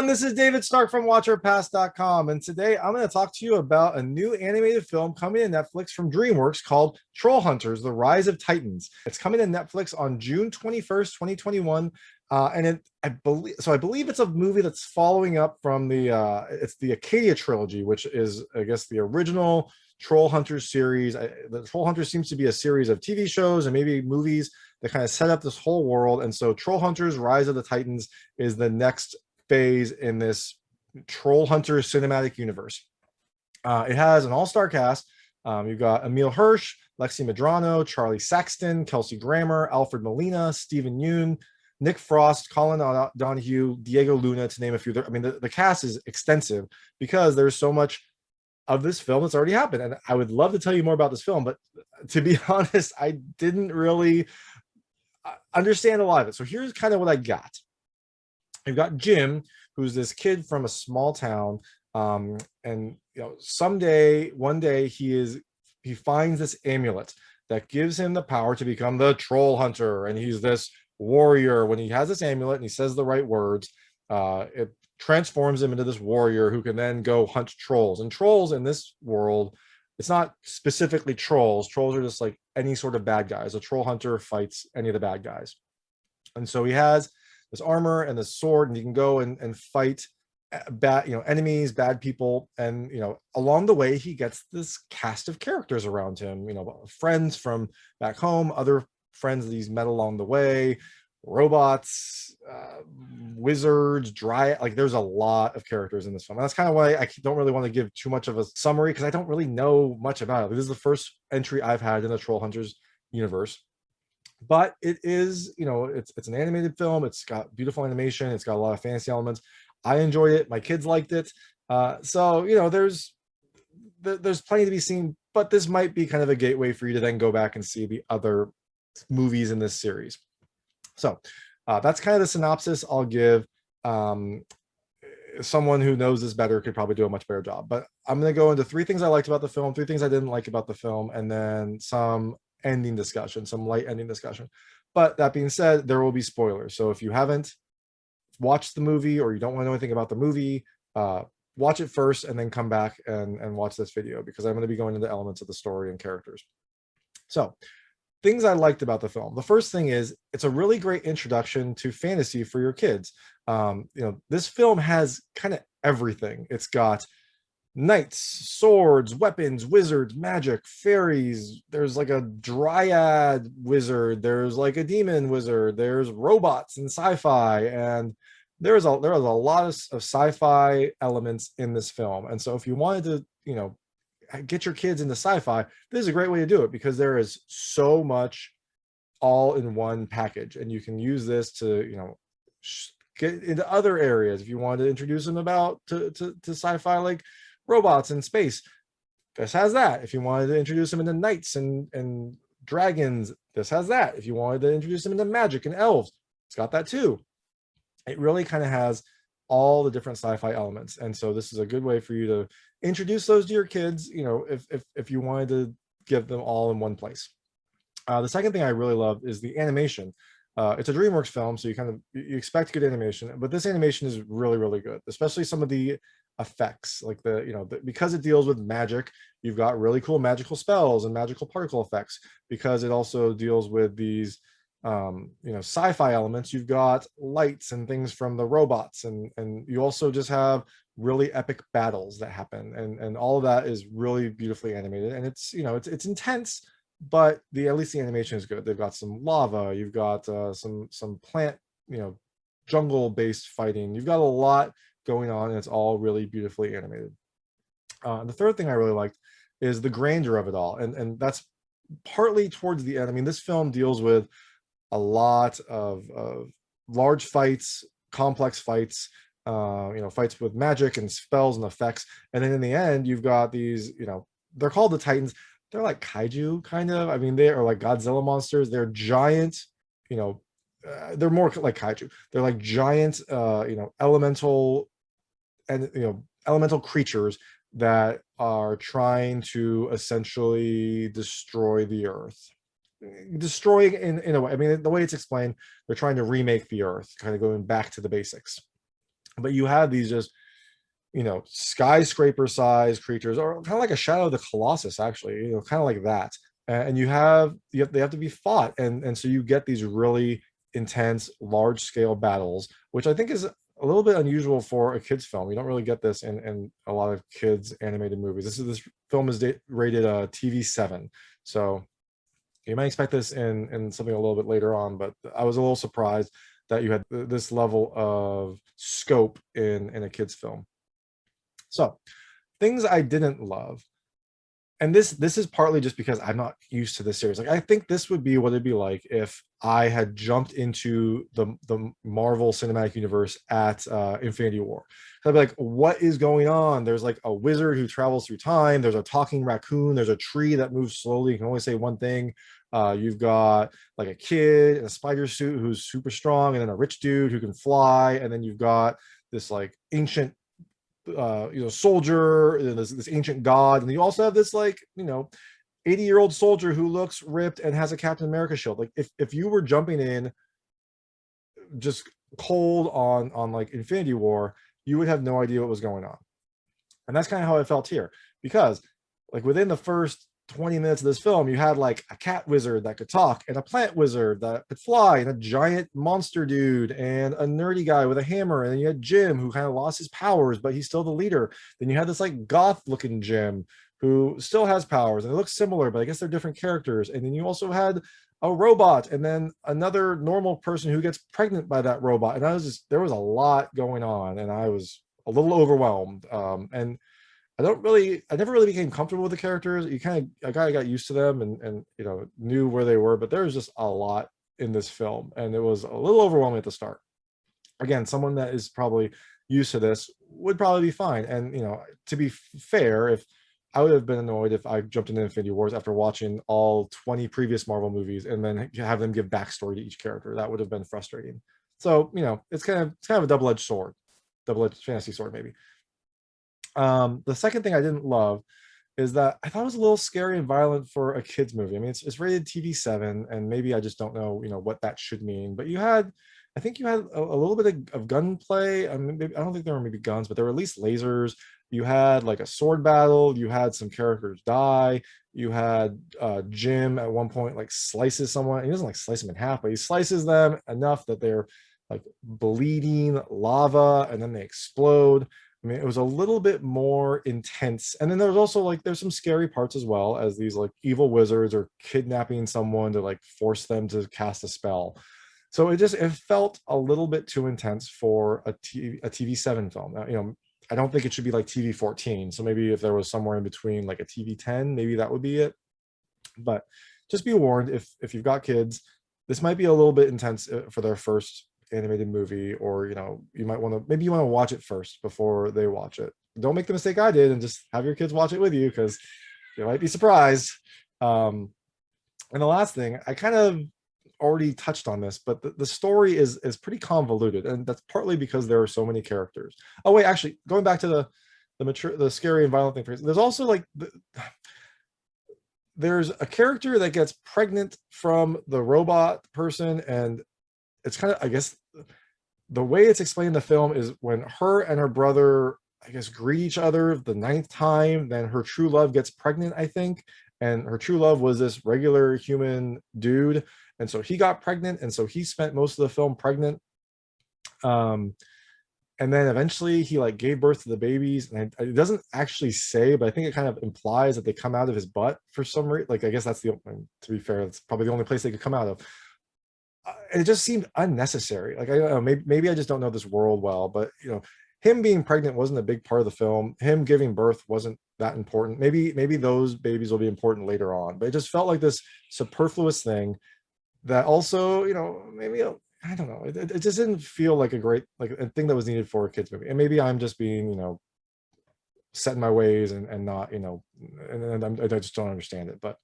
everyone, this is David Stark from WatcherPass.com, and today I'm going to talk to you about a new animated film coming to Netflix from Dreamworks called Trollhunters: The Rise of Titans. It's coming to Netflix on June 21st, 2021, and I believe it's a movie that's following up from it's the Acadia Trilogy, which is, I guess, the original Trollhunters series. The Trollhunters seems to be a series of TV shows and maybe movies that kind of set up this whole world, and so Trollhunters: Rise of the Titans is the next phase in this Trollhunter cinematic universe. It has an all-star cast. You've got Emile Hirsch, Lexi Medrano, Charlie Saxton, Kelsey Grammer, Alfred Molina, Stephen Yeun, Nick Frost, Colin Donahue, Diego Luna, to name a few. I mean, the cast is extensive because there's so much of this film that's already happened. And I would love to tell you more about this film, but to be honest, I didn't really understand a lot of it. So here's kind of what I got. You've got Jim, who's this kid from a small town, and one day he finds this amulet that gives him the power to become the troll hunter, and he's this warrior. When he has this amulet and he says the right words, it transforms him into this warrior who can then go hunt trolls. And trolls in this world, it's not specifically trolls. Trolls are just like any sort of bad guys. A troll hunter fights any of the bad guys, and so he has this armor and this sword, and you can go and fight enemies, bad people. And along the way he gets this cast of characters around him, friends from back home, other friends that he's met along the way, robots, wizards, there's a lot of characters in this film. And that's kind of why I don't really want to give too much of a summary, because I don't really know much about it. This is the first entry I've had in the Trollhunters universe. But it is, it's an animated film. It's got beautiful animation. It's got a lot of fantasy elements. I enjoyed it. My kids liked it. So there's plenty to be seen, but this might be kind of a gateway for you to then go back and see the other movies in this series. So that's kind of the synopsis I'll give. Someone who knows this better could probably do a much better job. But I'm going to go into 3 things I liked about the film, 3 things I didn't like about the film, and then some light ending discussion. But that being said, there will be spoilers. So if you haven't watched the movie or you don't want to know anything about the movie, watch it first and then come back and watch this video, because I'm going to be going into elements of the story and characters. So things I liked about the film. The first thing is it's a really great introduction to fantasy for your kids. This film has kind of everything. It's got knights, swords, weapons, wizards, magic, fairies. There's like a dryad wizard. There's like a demon wizard. There's robots and sci-fi, and there was a lot of sci-fi elements in this film. And so if you wanted to, get your kids into sci-fi, this is a great way to do it, because there is so much all in one package, and you can use this to, get into other areas. If you wanted to introduce them to sci-fi, like robots in space, this has that. If you wanted to introduce them into knights and dragons, this has that. If you wanted to introduce them into magic and elves, it's got that too. It really kind of has all the different sci-fi elements, and so this is a good way for you to introduce those to your kids, if you wanted to give them all in one place. The second thing I really love is the animation. It's a DreamWorks film, so you expect good animation, but this animation is really, really good, especially some of the effects, like because it deals with magic. You've got really cool magical spells and magical particle effects. Because it also deals with these sci-fi elements, you've got lights and things from the robots, and you also just have really epic battles that happen, and all of that is really beautifully animated. And it's it's intense, but at least the animation is good. They've got some lava, you've got some plant, jungle based fighting. You've got a lot going on, and it's all really beautifully animated. The third thing I really liked is the grandeur of it all, and that's partly towards the end. I mean, this film deals with a lot of large fights, complex fights, fights with magic and spells and effects. And then in the end, you've got these, they're called the Titans. They're like kaiju, kind of. I mean, they are like Godzilla monsters. They're giant, they're more like kaiju. They're like giant, elemental creatures that are trying to essentially destroy the earth. Destroying in a way. I mean, the way it's explained, they're trying to remake the earth, kind of going back to the basics. but you had these just, skyscraper size creatures, or kind of like a Shadow of the Colossus, actually, kind of like that. And they have to be fought, and so you get these really intense, large scale battles, which I think is a little bit unusual for a kids film. You don't really get this in a lot of kids animated movies. This film is rated TV 7, so you might expect this in something a little bit later on. But I was a little surprised that you had this level of scope in a kids film. So things I didn't love, and this is partly just because I'm not used to this series. Like, I think this would be what it'd be like if I had jumped into the Marvel Cinematic Universe at Infinity War. I'd be like, what is going on? There's like a wizard who travels through time. There's a talking raccoon. There's a tree that moves slowly. You can only say one thing. You've got like a kid in a spider suit who's super strong, and then a rich dude who can fly, and then you've got this like ancient soldier, this ancient god, and you also have this like 80-year-old soldier who looks ripped and has a Captain America shield. Like, if you were jumping in just cold on like Infinity War, you would have no idea what was going on. And that's kind of how I felt here, because like within the first 20 minutes of this film, you had like a cat wizard that could talk, and a plant wizard that could fly, and a giant monster dude, and a nerdy guy with a hammer, and then you had Jim, who kind of lost his powers, but he's still the leader. Then you had this like goth looking Jim who still has powers, and it looks similar, but I guess they're different characters. And then you also had a robot, and then another normal person who gets pregnant by that robot. And there was a lot going on, and I was a little overwhelmed. And I never really became comfortable with the characters. I kind of got used to them, and knew where they were, but there was just a lot in this film, and it was a little overwhelming at the start. Again, someone that is probably used to this would probably be fine. And to be fair, if I would have been annoyed if I jumped into Infinity Wars after watching all 20 previous Marvel movies and then have them give backstory to each character. That would have been frustrating. So it's kind of a double-edged sword, double-edged fantasy sword, maybe. The second thing I didn't love is that I thought it was a little scary and violent for a kids movie. I mean, it's rated TV 7, and maybe I just don't know, what that should mean. But I think you had a little bit of gunplay. I mean, I don't think there were maybe guns, but there were at least lasers. You had like a sword battle. You had some characters die. You had Jim at one point like slices someone. He doesn't like slice them in half, but he slices them enough that they're like bleeding lava, and then they explode. I mean, it was a little bit more intense. And then there was also like, there's some scary parts as well, as these like evil wizards are kidnapping someone to like force them to cast a spell. So it felt a little bit too intense for a TV 7 film. Now, I don't think it should be like TV 14. So maybe if there was somewhere in between like a TV 10, maybe that would be it. But just be warned, if you've got kids, this might be a little bit intense for their first animated movie, or you might want to watch it first before they watch it. Don't make the mistake I did and just have your kids watch it with you, because you might be surprised. And the last thing, I kind of already touched on this, but the story is pretty convoluted, and that's partly because there are so many characters. Oh wait, actually, going back to the scary and violent thing, there's also like there's a character that gets pregnant from the robot person, and it's kind of, I guess, the way it's explained in the film is when her and her brother, I guess, greet each other the 9th time, then her true love gets pregnant, I think. And her true love was this regular human dude. And so he got pregnant. And so he spent most of the film pregnant. And then eventually he like gave birth to the babies. And it doesn't actually say, but I think it kind of implies that they come out of his butt for some reason. Like, I guess that's to be fair, that's probably the only place they could come out of. It just seemed unnecessary. Like, I don't know, maybe I just don't know this world well, but him being pregnant wasn't a big part of the film. Him giving birth wasn't that important. Maybe those babies will be important later on, but it just felt like this superfluous thing that also, maybe, I don't know, it just didn't feel like a thing that was needed for a kids movie. And maybe I'm just being set in my ways and not, and I just don't understand it. But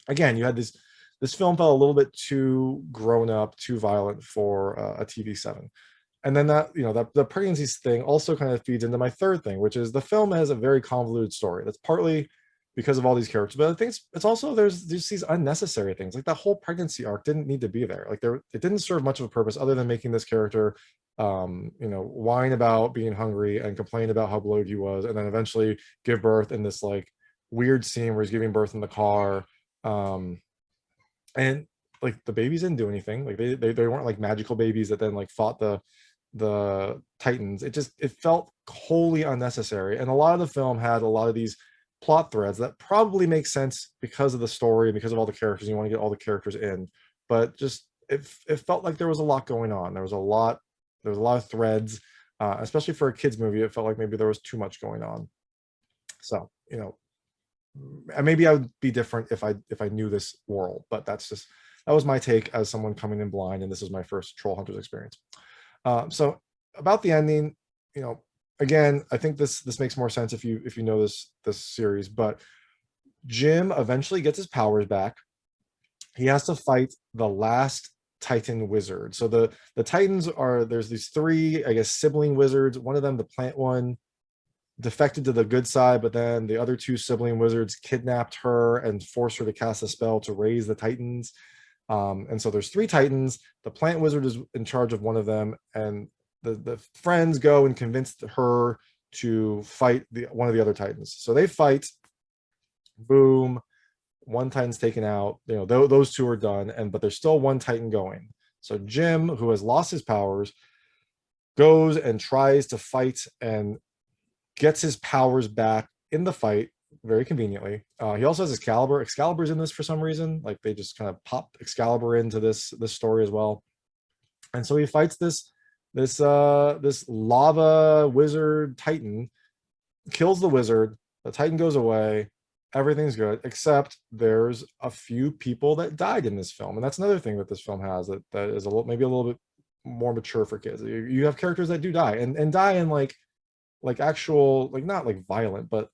again, you had this film felt a little bit too grown up, too violent for a TV 7. And then that the pregnancy thing also kind of feeds into my third thing, which is the film has a very convoluted story. That's partly because of all these characters. But I think it's also there's these unnecessary things, like that whole pregnancy arc didn't need to be there. Like it didn't serve much of a purpose other than making this character whine about being hungry and complain about how bloated he was, and then eventually give birth in this like weird scene where he's giving birth in the car. And like the babies didn't do anything. Like they weren't like magical babies that then like fought the Titans. It felt wholly unnecessary. And a lot of the film had a lot of these plot threads that probably make sense because of the story and because of all the characters. You want to get all the characters in, but just it felt like there was a lot going on. There was a lot of threads, especially for a kids movie. It felt like maybe there was too much going on. So, maybe I would be different if I knew this world, but that was my take as someone coming in blind, and this is my first Trollhunters experience. So about the ending, again, I think this makes more sense if you know this series. But Jim eventually gets his powers back. He has to fight the last Titan wizard. So the Titans there's these three, I guess, sibling wizards. One of them, the plant one, defected to the good side, but then the other two sibling wizards kidnapped her and forced her to cast a spell to raise the Titans. And so there's three Titans. The plant wizard is in charge of one of them, and the friends go and convince her to fight one of the other Titans. So they fight. Boom. One Titan's taken out. Those two are done, but there's still one Titan going. So Jim, who has lost his powers, goes and tries to fight and gets his powers back in the fight very conveniently. He also has Excalibur. Excalibur's in this for some reason. Like they just kind of popped Excalibur into this story as well. And so he fights this lava wizard Titan, kills the wizard. The Titan goes away. Everything's good, except there's a few people that died in this film, and that's another thing that this film has that is maybe a little bit more mature for kids. You have characters that do die and die in like actual, like not like violent, but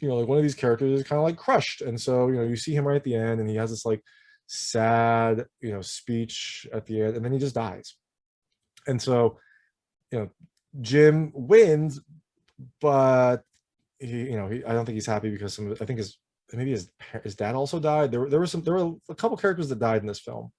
like one of these characters is kind of like crushed, and so you see him right at the end, and he has this like sad speech at the end, and then he just dies. And so Jim wins, but he I don't think he's happy because I think maybe his dad also died. There were a couple characters that died in this film,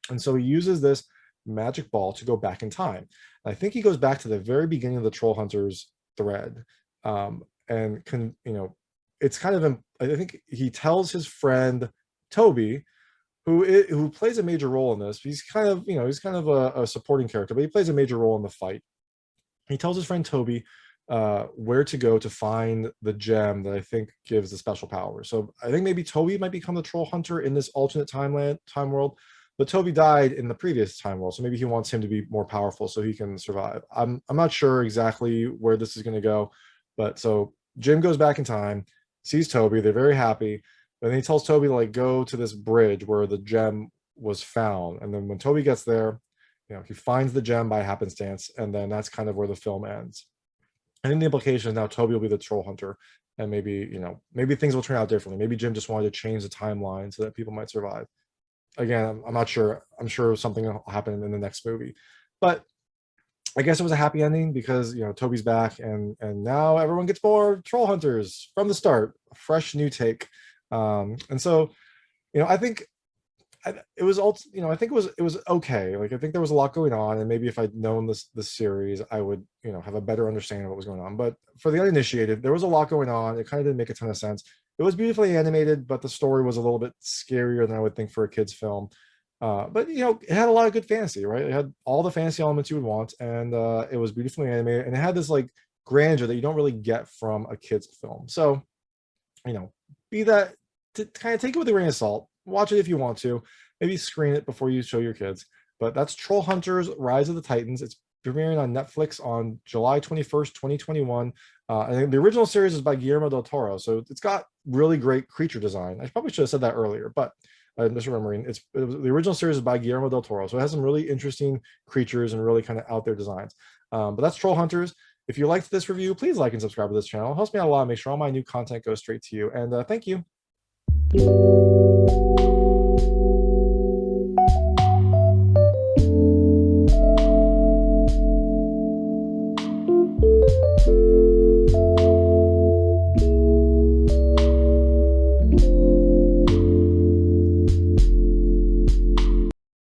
and so he uses this magic ball to go back in time. I think he goes back to the very beginning of the Trollhunters thread, and it's kind of I think he tells his friend Toby, who plays a major role in this. He's kind of a supporting character, but he plays a major role in the fight. He tells his friend Toby where to go to find the gem that I think gives the special power. So I think maybe Toby might become the troll hunter in this alternate time world, but Toby died in the previous time world, so maybe he wants him to be more powerful so he can survive. I'm not sure exactly where this is going to go, but so Jim goes back in time, sees Toby, they're very happy, but then he tells Toby to like go to this bridge where the gem was found, and then when Toby gets there, he finds the gem by happenstance, and then that's kind of where the film ends. I think the implication is now Toby will be the troll hunter, and maybe things will turn out differently. Maybe Jim just wanted to change the timeline so that people might survive. Again, I'm not sure. I'm sure something will happen in the next movie, but I guess it was a happy ending because Toby's back, and now everyone gets more troll hunters from the start. A fresh new take, and so I think it was also I think it was okay. Like I think there was a lot going on, and maybe if I'd known this series, I would have a better understanding of what was going on. But for the uninitiated, there was a lot going on. It kind of didn't make a ton of sense. It was beautifully animated, but the story was a little bit scarier than I would think for a kid's film. But it had a lot of good fantasy, right? It had all the fantasy elements you would want, and it was beautifully animated, and it had this like grandeur that you don't really get from a kid's film. So be that to kind of take it with a grain of salt. Watch it if you want to. Maybe screen it before you show your kids. But that's Trollhunters: Rise of the Titans. It's premiering on Netflix on July 21st, 2021. And the original series is by Guillermo del Toro, so it's got really great creature design. I probably should have said that earlier, but I'm just remembering. The original series is by Guillermo del Toro, so it has some really interesting creatures and really kind of out there designs. But that's Trollhunters. If you liked this review, please like and subscribe to this channel. It helps me out a lot. Make sure all my new content goes straight to you. And thank you.